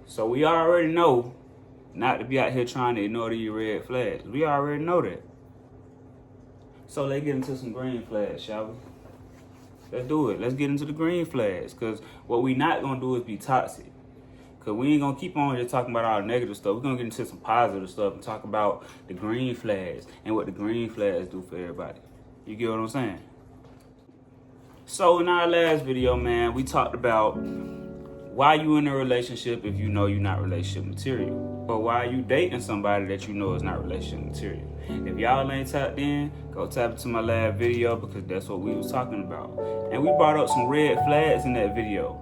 So we already know not to be out here trying to ignore these red flags. We already know that. So let's get into some green flags, shall we? Let's do it. Let's get into the green flags. Because what we not going to do is be toxic. Because we ain't going to keep on just talking about all the negative stuff. We're going to get into some positive stuff and talk about the green flags and what the green flags do for everybody. You get what I'm saying? So in our last video, man, we talked about why you in a relationship if you know you're not relationship material. But why you dating somebody that you know is not relationship material. If y'all ain't tapped in, go tap into my last video because that's what we was talking about. And we brought up some red flags in that video.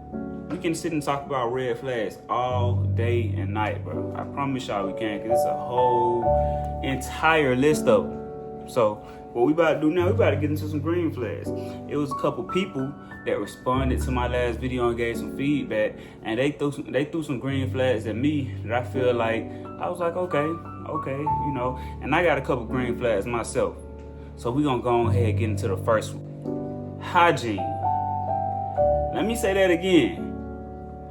We can sit and talk about red flags all day and night, bro. I promise y'all we can, because it's a whole entire list of them. So what we about to do now, we about to get into some green flags. It was a couple people that responded to my last video and gave some feedback, and they threw some green flags at me that I feel like, I was like, okay, you know, and I got a couple green flags myself. So we gonna go ahead and get into the first one. Hygiene. Let me say that again.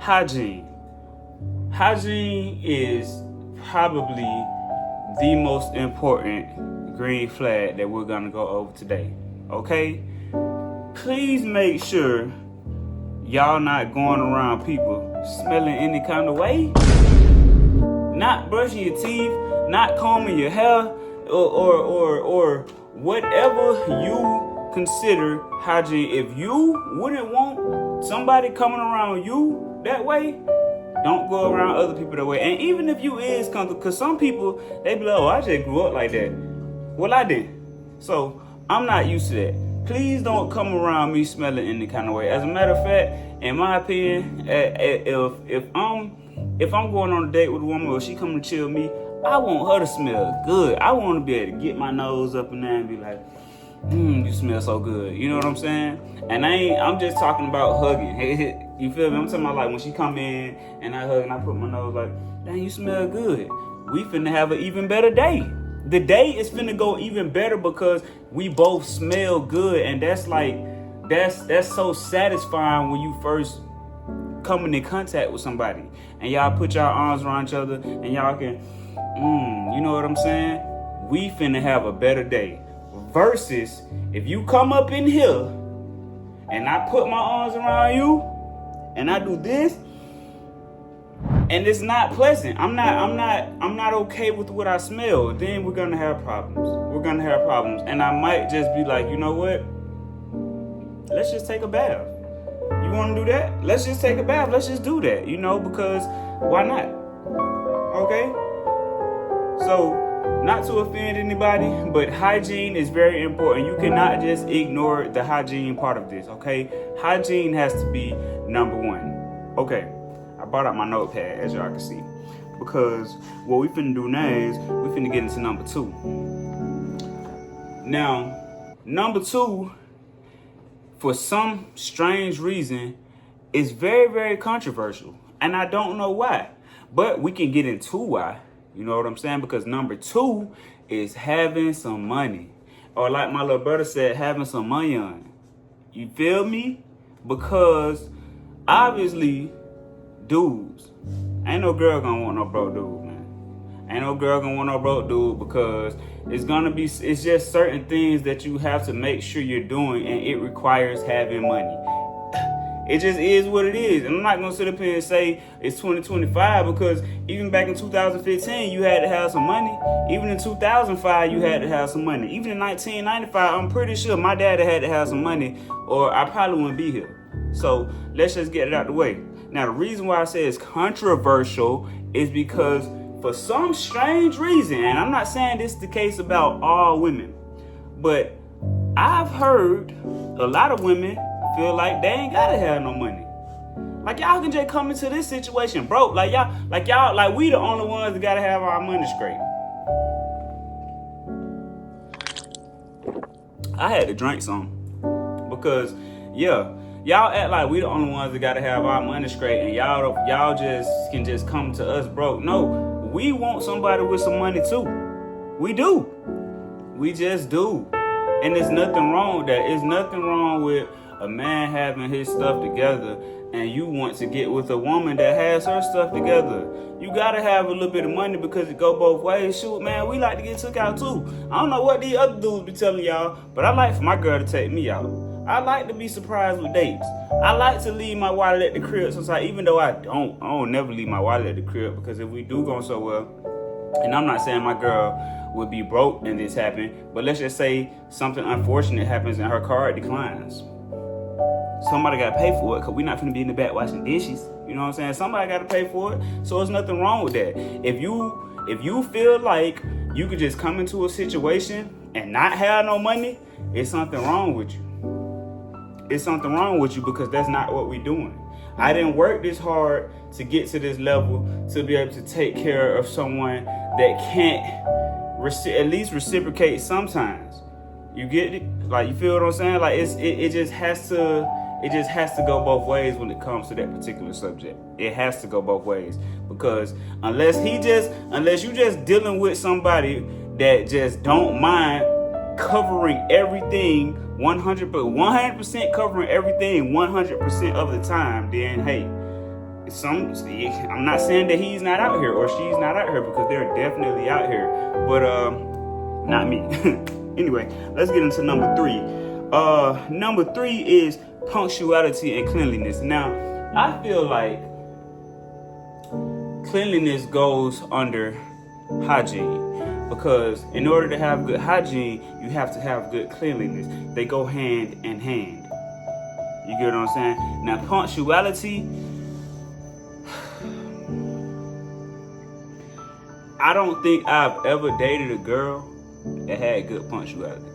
Hygiene. Hygiene is probably the most important green flag that we're gonna go over today, okay? Please make sure y'all not going around people smelling any kind of way. Not brushing your teeth, not combing your hair, or whatever you consider hygiene. If you wouldn't want somebody coming around you that way, don't go around other people that way. And even if you is comfortable, because some people, they be like, oh, I just grew up like that. Well, I didn't. So I'm not used to that. Please don't come around me smelling any kind of way. As a matter of fact, in my opinion, if I'm going on a date with a woman or she come to chill me, I want her to smell good. I want to be able to get my nose up in there and be like, you smell so good. You know what I'm saying? And I'm just talking about hugging. You feel me? I'm talking about like when she come in and I hug and I put my nose like, dang, you smell good. We finna have an even better day. The day is finna go even better because we both smell good, and that's like, that's so satisfying when you first coming in contact with somebody and y'all put y'all arms around each other and y'all can, you know what I'm saying? We finna have a better day. Versus if you come up in here and I put my arms around you and I do this and it's not pleasant. I'm not okay with what I smell. Then we're gonna have problems. And I might just be like, you know what? Let's just take a bath. You wanna do that? Let's just take a bath. Let's just do that, you know, because why not? Okay? So, not to offend anybody, but hygiene is very important. You cannot just ignore the hygiene part of this, okay? Hygiene has to be number one. Okay, I brought out my notepad, as y'all can see, because what we finna do now is we finna get into number two. Now, number two, for some strange reason, is very, very controversial, and I don't know why, but we can get into why. You know what I'm saying? Because number two is having some money. Or like my little brother said, having some money on it. You feel me? Because obviously, dudes, ain't no girl gonna want no broke dude, man. Ain't no girl gonna want no broke dude because it's just certain things that you have to make sure you're doing, and it requires having money. It just is what it is. And I'm not going to sit up here and say it's 2025 because even back in 2015, you had to have some money. Even in 2005, you had to have some money. Even in 1995, I'm pretty sure my dad had to have some money or I probably wouldn't be here. So let's just get it out the way. Now, the reason why I say it's controversial is because for some strange reason, and I'm not saying this is the case about all women, but I've heard a lot of women feel like they ain't gotta have no money. Like y'all can just come into this situation broke. Like we the only ones that gotta have our money straight. I had to drink some because y'all act like we the only ones that gotta have our money straight, and y'all just can just come to us broke. No, we want somebody with some money too. We do. We just do. And there's nothing wrong with that. There's nothing wrong with a man having his stuff together and you want to get with a woman that has her stuff together, you gotta have a little bit of money because it go both ways. Shoot, man, we like to get took out too. I don't know what these other dudes be telling y'all, but I like for my girl to take me out. I like to be surprised with dates. I like to leave my wallet at the crib sometimes, even though I don't never leave my wallet at the crib, because if we do go somewhere, and I'm not saying my girl would be broke and this happened, but let's just say something unfortunate happens and her card declines. Somebody got to pay for it, because we're not going to be in the back washing dishes. You know what I'm saying? Somebody got to pay for it. So there's nothing wrong with that. If you feel like you could just come into a situation and not have no money, it's something wrong with you. It's something wrong with you, because that's not what we're doing. I didn't work this hard to get to this level to be able to take care of someone that can't at least reciprocate sometimes. You get it? Like, you feel what I'm saying? Like, it just has to go both ways when it comes to that particular subject. It has to go both ways, because unless you just dealing with somebody that just don't mind covering everything 100% covering everything 100% of the time, then hey, I'm not saying that he's not out here or she's not out here, because they're definitely out here, but not me. Anyway, let's get into number 3. Number 3 is punctuality and cleanliness. Now, I feel like cleanliness goes under hygiene, because in order to have good hygiene, you have to have good cleanliness. They go hand in hand. You get what I'm saying? Now, punctuality, I don't think I've ever dated a girl that had good punctuality.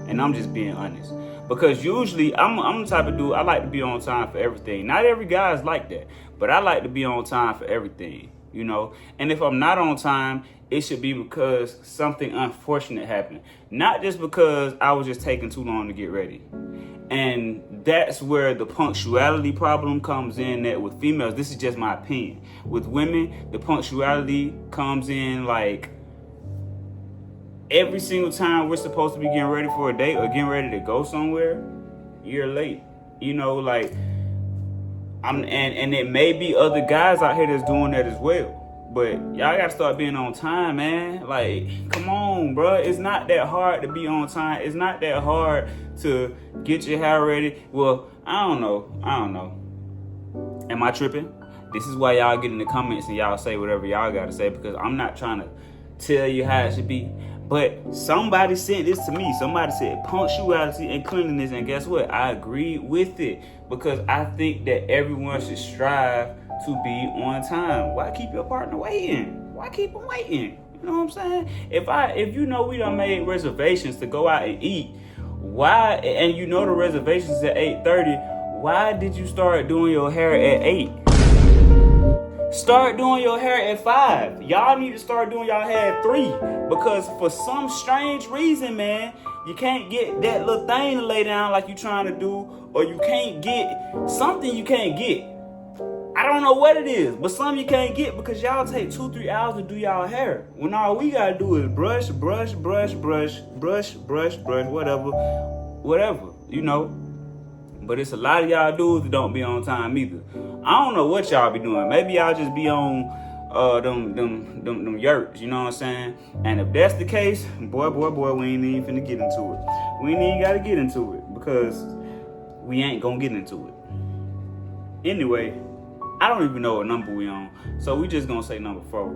And I'm just being honest. Because usually, I'm the type of dude, I like to be on time for everything. Not every guy's like that, but I like to be on time for everything, you know? And if I'm not on time, it should be because something unfortunate happened. Not just because I was just taking too long to get ready. And that's where the punctuality problem comes in. That with females, this is just my opinion. With women, the punctuality comes in like every single time we're supposed to be getting ready for a date or getting ready to go somewhere, you're late. You know, like, and it may be other guys out here that's doing that as well. But y'all gotta start being on time, man. Like, come on, bro. It's not that hard to be on time. It's not that hard to get your hair ready. Well, I don't know. Am I tripping? This is why y'all get in the comments and y'all say whatever y'all gotta say, because I'm not trying to tell you how it should be. But somebody sent this to me. Somebody said punctuality and cleanliness, and guess what? I agreed with it, because I think that everyone should strive to be on time. Why keep your partner waiting? Why keep them waiting? You know what I'm saying? If you know we done made reservations to go out and eat, why? And you know the reservations at 8:30. Why did you start doing your hair at 8? Start doing your hair at 5. Y'all need to start doing y'all hair at 3, because for some strange reason, man, you can't get that little thing to lay down like you trying to do, or you can't get something you can't get. I don't know what it is, but some you can't get because y'all take 2-3 hours to do y'all hair. When all we gotta do is brush, whatever, you know. But it's a lot of y'all dudes that don't be on time either. I don't know what y'all be doing. Maybe y'all just be on them yurts, you know what I'm saying? And if that's the case, boy, we ain't even finna get into it. We ain't even gotta get into it, because we ain't gonna get into it. Anyway, I don't even know what number we on, so we just gonna say number 4.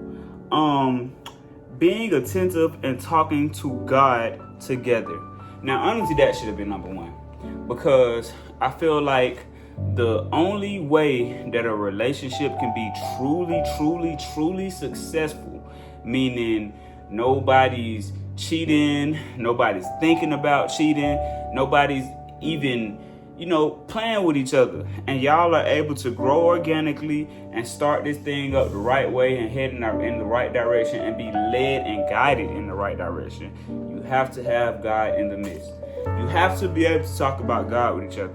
Being attentive and talking to God together. Now, honestly, that should have been number 1, because I feel like the only way that a relationship can be truly successful, meaning nobody's cheating, nobody's thinking about cheating, nobody's even, playing with each other, and y'all are able to grow organically and start this thing up the right way and head in the right direction and be led and guided in the right direction. You have to have God in the midst. You have to be able to talk about God with each other.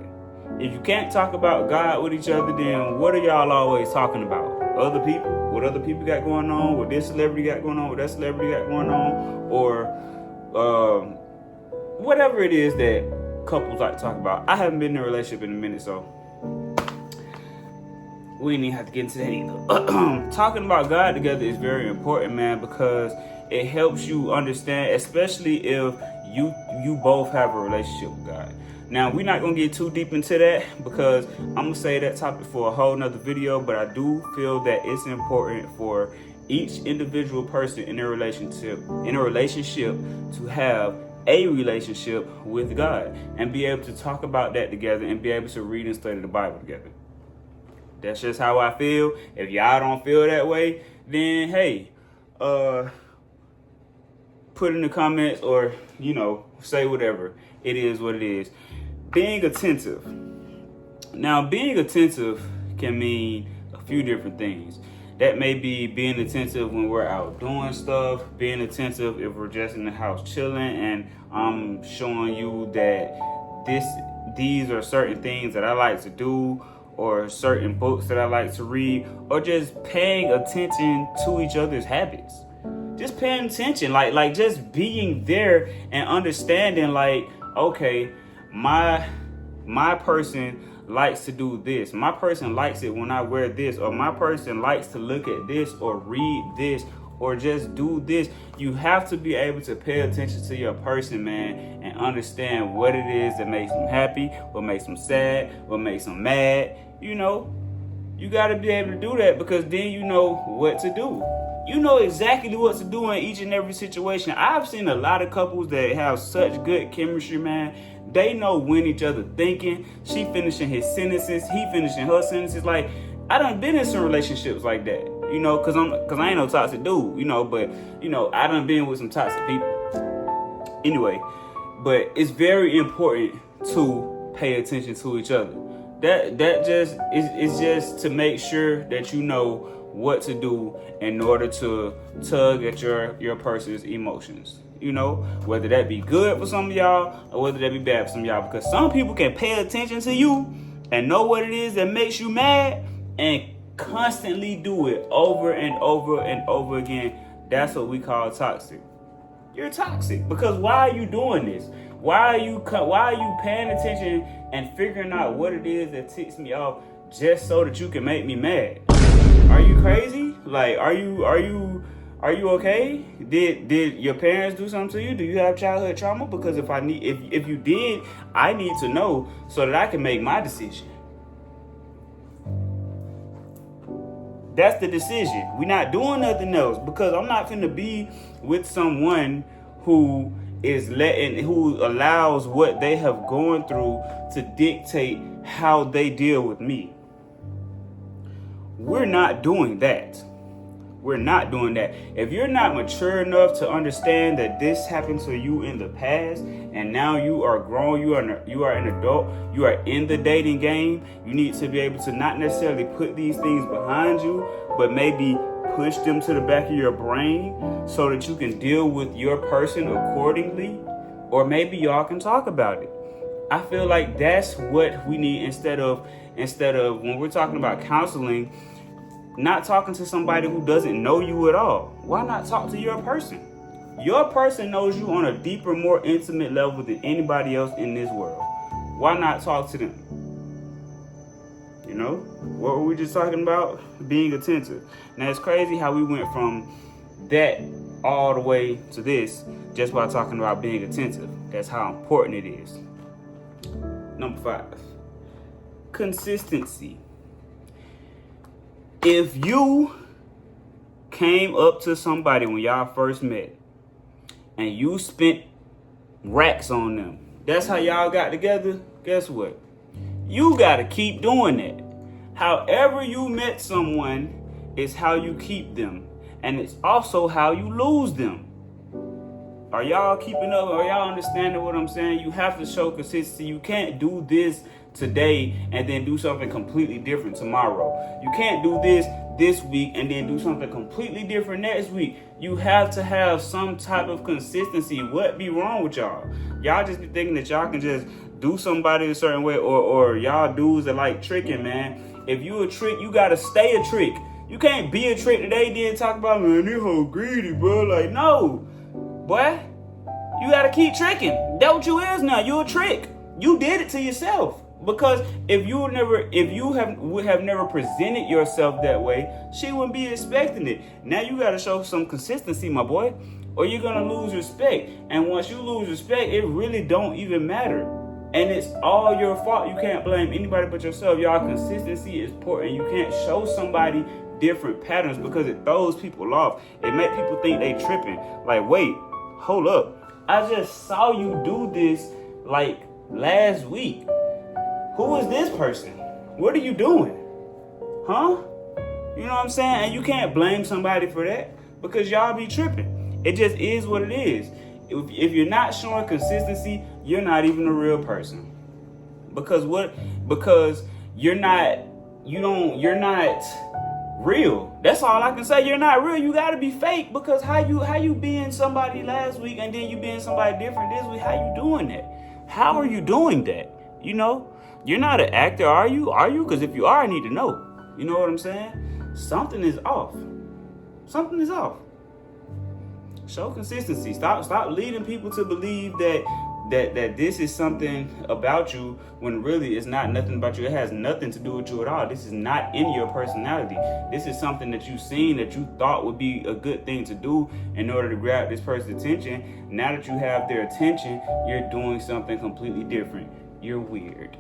If you can't talk about God with each other, then what are y'all always talking about? Other people? What other people got going on? What this celebrity got going on? What that celebrity got going on? Or whatever it is that couples like to talk about. I haven't been in a relationship in a minute, so we didn't even have to get into that either. Talking about God together is very important, man, because it helps you understand, especially if you both have a relationship with God. Now, we're not going to get too deep into that because I'm going to say that topic for a whole nother video, but I do feel that it's important for each individual person in a relationship to have a relationship with God and be able to talk about that together and be able to read and study the Bible together. That's just how I feel. If y'all don't feel that way, then hey, put in the comments or, say whatever. It is what it is. Being attentive. Now, being attentive can mean a few different things. That may be being attentive when we're out doing stuff, being attentive if we're just in the house chilling and I'm showing you that these are certain things that I like to do, or certain books that I like to read, or just paying attention to each other's habits. Just paying attention, like just being there and understanding, like, okay, my person likes to do this. My person likes it when I wear this, or my person likes to look at this or read this or just do this. You have to be able to pay attention to your person, man, and understand what it is that makes them happy, what makes them sad, what makes them mad. You got to be able to do that, because then you know what to do. You know exactly what to do in each and every situation. I've seen a lot of couples that have such good chemistry, man. They know when each other thinking. She finishing his sentences, he finishing her sentences. Like, I done been in some relationships like that, cause I ain't no toxic dude, but I done been with some toxic people. Anyway, but it's very important to pay attention to each other. That just is just to make sure that you know what to do in order to tug at your person's emotions. Whether that be good for some of y'all or whether that be bad for some of y'all, because some people can pay attention to you and know what it is that makes you mad and constantly do it over and over and over again. That's what we call toxic. You're toxic because why are you doing this? Why are you paying attention and figuring out what it is that ticks me off just so that you can make me mad? Are you crazy? Like, are you okay? Did your parents do something to you? Do you have childhood trauma? Because if you did, I need to know so that I can make my decision. That's the decision. We're not doing nothing else, because I'm not finna be with someone who allows what they have gone through to dictate how they deal with me. We're not doing that. We're not doing that. If you're not mature enough to understand that this happened to you in the past and now you are grown, you are an adult, you are in the dating game, you need to be able to not necessarily put these things behind you, but maybe push them to the back of your brain so that you can deal with your person accordingly, or maybe y'all can talk about it. I feel like that's what we need instead of when we're talking about counseling, not talking to somebody who doesn't know you at all. Why not talk to your person? Your person knows you on a deeper, more intimate level than anybody else in this world. Why not talk to them? What were we just talking about? Being attentive. Now, it's crazy how we went from that all the way to this just by talking about being attentive. That's how important it is. Number 5, consistency. If you came up to somebody when y'all first met and you spent racks on them, that's how y'all got together, guess what? You got to keep doing that. However you met someone is how you keep them, and it's also how you lose them. Are y'all keeping up? Are y'all understanding what I'm saying? You have to show consistency. You can't do this today and then do something completely different tomorrow. You can't do this week and then do something completely different next week. You have to have some type of consistency. What be wrong with y'all? Y'all just be thinking that y'all can just do somebody a certain way, or y'all dudes that like tricking, man. If you a trick, you gotta stay a trick. You can't be a trick today, then talk about, man, this whole greedy, bro. Like, no, boy, you gotta keep tricking. That's what you is now. You a trick. You did it to yourself. Because if you would have never presented yourself that way, she wouldn't be expecting it. Now you got to show some consistency, my boy, or you're gonna lose respect. And once you lose respect, it really don't even matter. And it's all your fault. You can't blame anybody but yourself. Y'all, consistency is important. You can't show somebody different patterns because it throws people off. It makes people think they tripping. Like, wait, hold up. I just saw you do this like last week. Who is this person? What are you doing? Huh? You know what I'm saying? And you can't blame somebody for that because y'all be tripping. It just is what it is. If you're not showing consistency, you're not even a real person. Because you're not real. That's all I can say. You're not real. You gotta be fake because how you being somebody last week and then you being somebody different this week? How you doing that? How are you doing that? You know? You're not an actor, are you? Are you? Because if you are, I need to know. You know what I'm saying? Something is off. Something is off. Show consistency. Stop leading people to believe that this is something about you when really it's not nothing about you. It has nothing to do with you at all. This is not in your personality. This is something that you've seen that you thought would be a good thing to do in order to grab this person's attention. Now that you have their attention, you're doing something completely different. You're weird.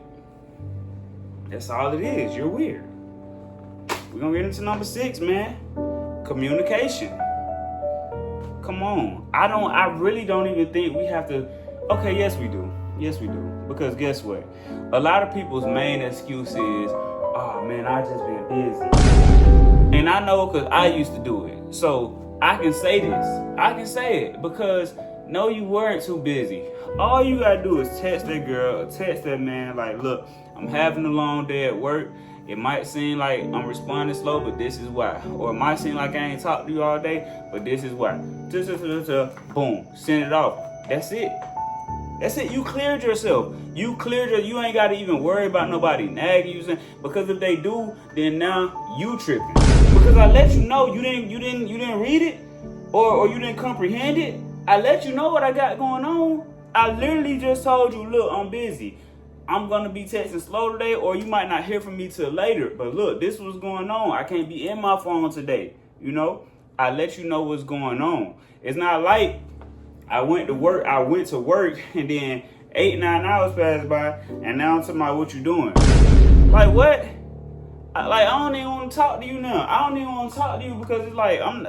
That's all it is. You're weird. We're gonna get into number 6, man. Communication. Come on. I really don't even think we have to. Okay, yes we do. Yes we do. Because guess what? A lot of people's main excuse is, oh man, I just been busy. And I know because I used to do it. So I can say this. I can say it because no, you weren't too busy. All you gotta do is text that girl or text that man like, look, I'm having a long day at work. It might seem like I'm responding slow, but this is why. Or it might seem like I ain't talked to you all day, but this is why. Boom, send it off. That's it. That's it. You cleared yourself. You ain't got to even worry about nobody nagging you. Because if they do, then now you tripping. Because I let you know you didn't read it or you didn't comprehend it. I let you know what I got going on. I literally just told you, look, I'm busy. I'm going to be texting slow today, or you might not hear from me till later. But look, this was going on. I can't be in my phone today. You know, I let you know what's going on. It's not like I went to work and then 8-9 hours passed by and now I'm talking about what you doing. Like what? I don't even want to talk to you now. I don't even want to talk to you because it's like I'm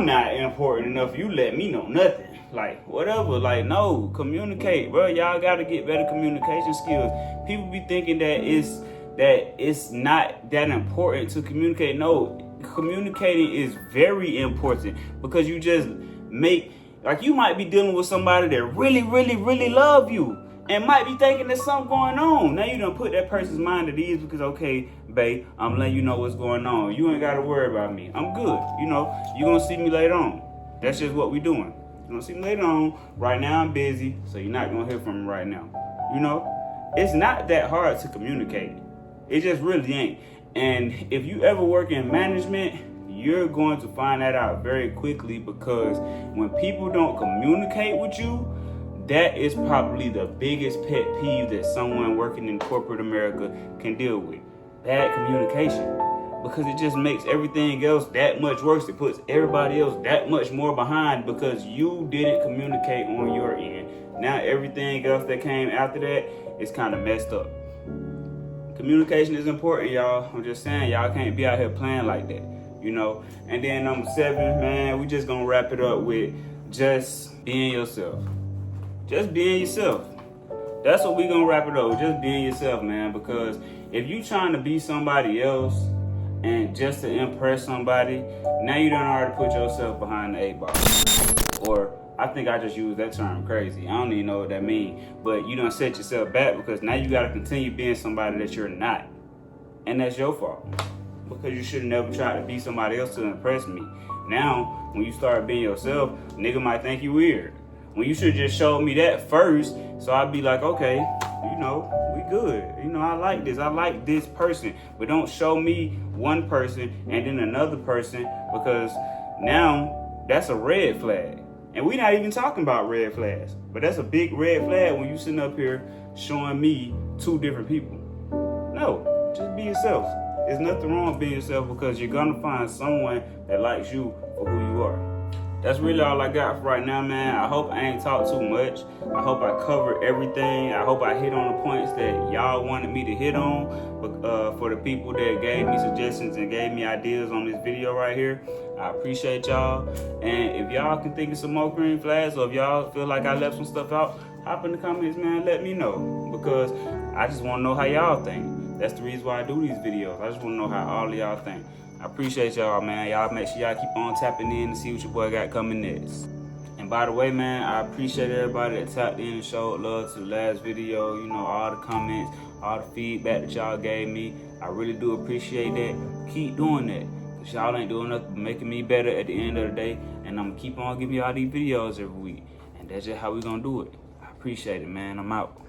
not important enough. You let me know nothing. Like whatever. Like no, communicate, bro. Y'all gotta get better communication skills. People be thinking that it's not that important to communicate. No, communicating is very important because you just you might be dealing with somebody that really, really, really love you and might be thinking there's something going on. Now you done put that person's mind at ease because, okay, babe, I'm letting you know what's going on. You ain't got to worry about me. I'm good. You know, you're going to see me later on. That's just what we doing. You're going to see me later on. Right now I'm busy, so you're not going to hear from me right now. You know, it's not that hard to communicate. It just really ain't. And if you ever work in management, you're going to find that out very quickly because when people don't communicate with you, that is probably the biggest pet peeve that someone working in corporate America can deal with. Bad communication. Because it just makes everything else that much worse. It puts everybody else that much more behind because you didn't communicate on your end. Now everything else that came after that is kind of messed up. Communication is important, y'all. I'm just saying, y'all can't be out here playing like that, you know. And then number 7, man, we just gonna wrap it up with just being yourself. Just being yourself. That's what we gonna wrap it up with, just being yourself, man. Because if you trying to be somebody else and just to impress somebody, now you done already put yourself behind the 8 ball. Or I think I just used that term crazy. I don't even know what that means. But you done set yourself back because now you got to continue being somebody that you're not. And that's your fault. Because you should have never tried to be somebody else to impress me. Now, when you start being yourself, nigga might think you weird. When you should have just showed me that first, so I'd be like, okay, you know, we good. You know, I like this. I like this person. But don't show me one person and then another person because now that's a red flag. And we not even talking about red flags. But that's a big red flag when you sitting up here showing me 2 different people. No, just be yourself. There's nothing wrong with being yourself because you're gonna find someone that likes you for who you are. That's really all I got for right now, man. I hope I ain't talked too much. I hope I covered everything. I hope I hit on the points that y'all wanted me to hit on. But for the people that gave me suggestions and gave me ideas on this video right here, I appreciate y'all. And if y'all can think of some more green flags, or if y'all feel like I left some stuff out, hop in the comments, man. Let me know, because I just want to know how y'all think. That's the reason why I do these videos. I just want to know how all of y'all think. I appreciate y'all, man. Y'all make sure y'all keep on tapping in to see what your boy got coming next. And by the way, man, I appreciate everybody that tapped in and showed love to the last video. You know, all the comments, all the feedback that y'all gave me. I really do appreciate that. Keep doing that, because y'all ain't doing nothing but making me better at the end of the day. And I'm going to keep on giving y'all these videos every week. And that's just how we going to do it. I appreciate it, man. I'm out.